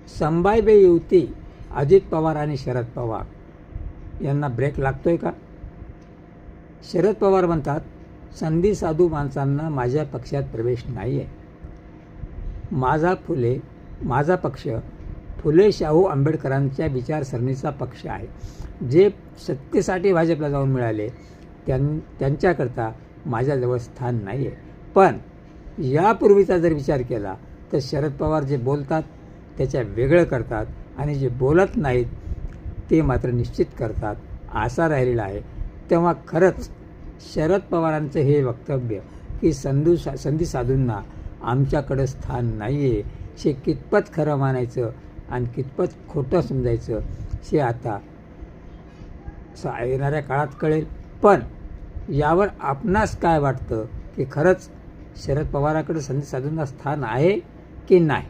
संभाव्य युती अजित पवार आणि शरद पवार यांना ब्रेक लागतोय का? शरद पवार म्हणतात, संधी साधू माणसांना माझ्या पक्षात प्रवेश नाही आहे. माझा पक्ष फुले शाहू आंबेडकरांच्या विचारसरणीचा पक्ष आहे. जे सत्तेसाठी भाजपला जाऊन मिळाले त्यांच्याकरता माझ्याजवळ स्थान नाही आहे. पण यापूर्वीचा जर विचार केला तर शरद पवार जे बोलतात त्याच्या वेगळं करतात आणि जे बोलत नाहीत ते मात्र निश्चित करतात असा राहिलेला आहे. तेव्हा खरंच शरद पवारांचं हे वक्तव्य की संधी साधूंना आमच्याकडं स्थान नाही आहे, हे कितपत खरं मानायचं आणि कितपत खोटं समजायचं हे आता येणाऱ्या काळात कळेल. पण यावर आपणास काय वाटतं की खरंच शरद पवाराकडे संधी साधूंना स्थान आहे की नाही?